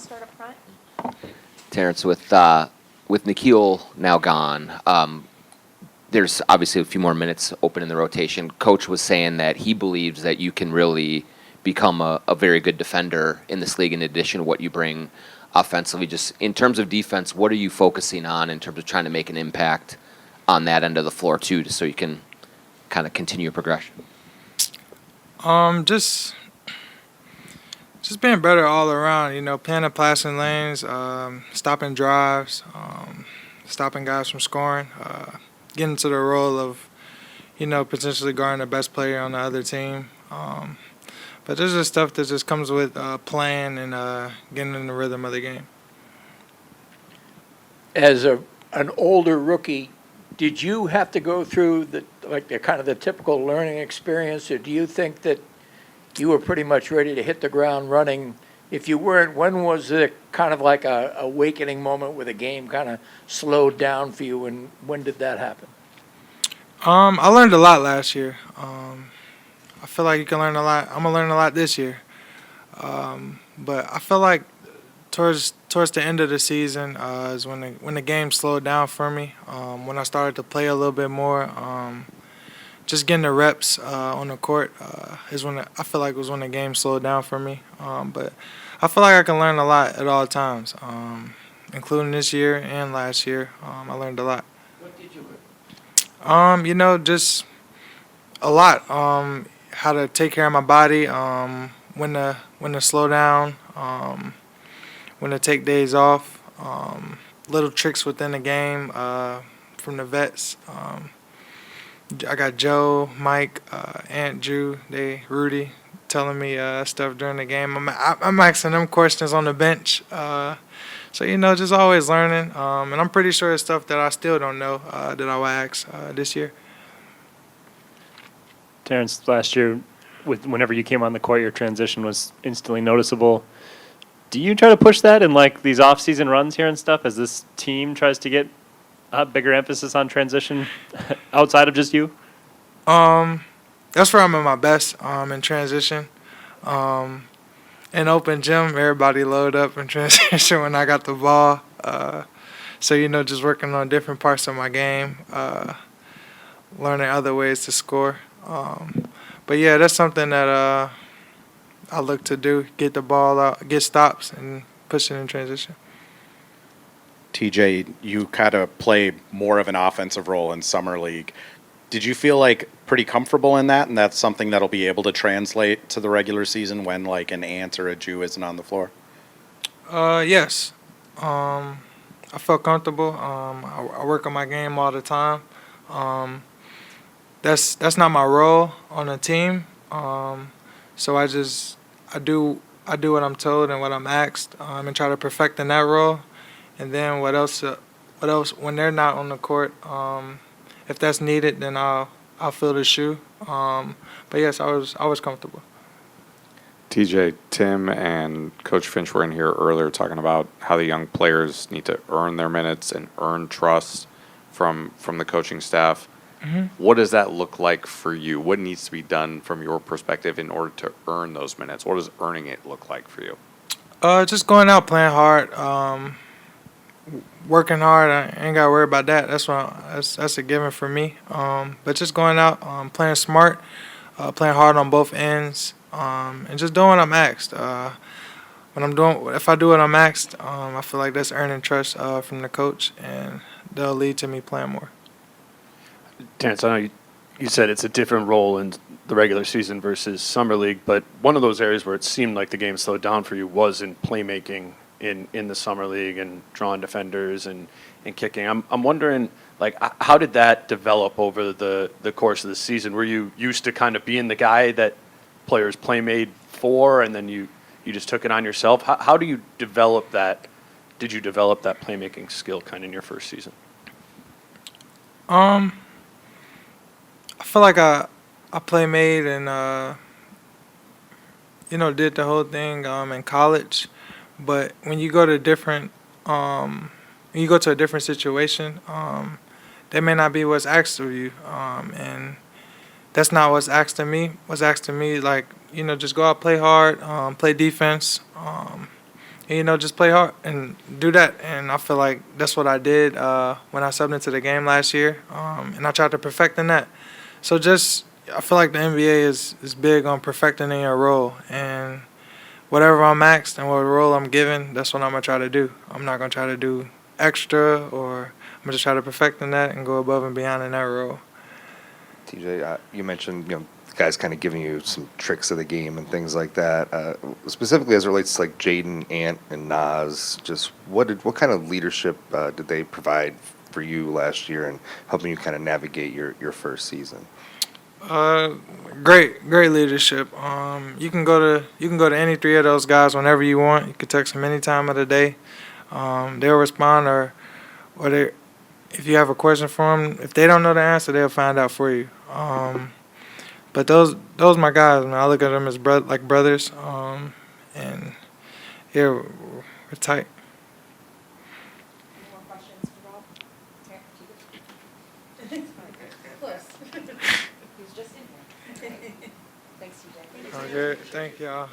start up front. Terrence, with Nikhil now gone, there's obviously a few more minutes open in the rotation. Coach was saying that he believes that you can really become a very good defender in this league in addition to what you bring offensively. Just in terms of defense, what are you focusing on in terms of trying to make an impact on that end of the floor too, just so you can kind of continue your progression? Just being better all around. Playing the passing lanes, stopping drives, stopping guys from scoring, getting to the role of, potentially guarding the best player on the other team. But there's just stuff that just comes with playing and getting in the rhythm of the game. As an older rookie, did you have to go through the kind of the typical learning experience, or do you think that you were pretty much ready to hit the ground running? If you weren't, when was it kind of like a awakening moment where the game kind of slowed down for you, and when did that happen? I learned a lot last year. I feel like you can learn a lot. I'm gonna learn a lot this year. But I feel like towards the end of the season is when the game slowed down for me. When I started to play a little bit more, just getting the reps on the court is when I feel like it was when the game slowed down for me. But I feel like I can learn a lot at all times, including this year and last year. I learned a lot. What did you learn? Just a lot. How to take care of my body, when to slow down, when to take days off, little tricks within the game from the vets. I got Joe, Mike, Aunt Drew, Rudy telling me stuff during the game. I'm asking them questions on the bench. So, just always learning. And I'm pretty sure it's stuff that I still don't know that I will ask this year. Terrence, last year, whenever you came on the court, your transition was instantly noticeable. Do you try to push that in these off-season runs here and stuff as this team tries to get a bigger emphasis on transition outside of just you? That's where I'm at my best in transition. In open gym, everybody load up in transition when I got the ball. So, just working on different parts of my game, learning other ways to score. But, yeah, that's something that I look to do, get the ball out, get stops, and push it in transition. TJ, you kind of play more of an offensive role in Summer League. Did you feel pretty comfortable in that, and that's something that'll be able to translate to the regular season when an Ant or a Jew isn't on the floor? Yes. I felt comfortable. I work on my game all the time. That's not my role on a team. So I do what I'm told and what I'm asked, and try to perfect in that role. And then what else? When they're not on the court, if that's needed, then I'll fill the shoe. But yes, I was comfortable. TJ, Tim, and Coach Finch were in here earlier talking about how the young players need to earn their minutes and earn trust from the coaching staff. Mm-hmm. What does that look like for you? What needs to be done from your perspective in order to earn those minutes? What does earning it look like for you? Just going out, playing hard, working hard. I ain't got to worry about that. That's a given for me. But just going out, playing smart, playing hard on both ends, and just doing what I'm asked. If I do what I'm asked, I feel like that's earning trust from the coach, and they'll lead to me playing more. Terrence, I know you said it's a different role in the regular season versus summer league, but one of those areas where it seemed like the game slowed down for you was in playmaking in the summer league and drawing defenders and kicking. I'm wondering, how did that develop over the course of the season? Were you used to kind of being the guy that players playmade for, and then you just took it on yourself? How do you develop that? Did you develop that playmaking skill kind of in your first season? I feel like I playmade and did the whole thing in college, but when you go to a different situation, that may not be what's asked of you, and that's not what's asked of me. What's asked of me, just go out, play hard, play defense, just play hard and do that. And I feel like that's what I did when I subbed into the game last year, and I tried to perfect in that. So I feel like the NBA is big on perfecting in your role, and whatever I'm asked and what role I'm given, that's what I'm gonna try to do. I'm not gonna try to do extra, or I'm gonna just try to perfect in that and go above and beyond in that role. TJ, you mentioned guys kind of giving you some tricks of the game and things like that. Specifically as it relates to like Jaden, Ant, and Nas, just what kind of leadership did they provide for you last year and helping you kind of navigate your first season? Great leadership. You can go to any three of those guys whenever you want. You can text them any time of the day. They'll respond, or if you have a question for them, if they don't know the answer, they'll find out for you. But those my guys, man. I look at them as like brothers. And yeah, we're tight. Any more questions for Rob? Close. He's just in here. Thanks, TJ. Okay, thank y'all.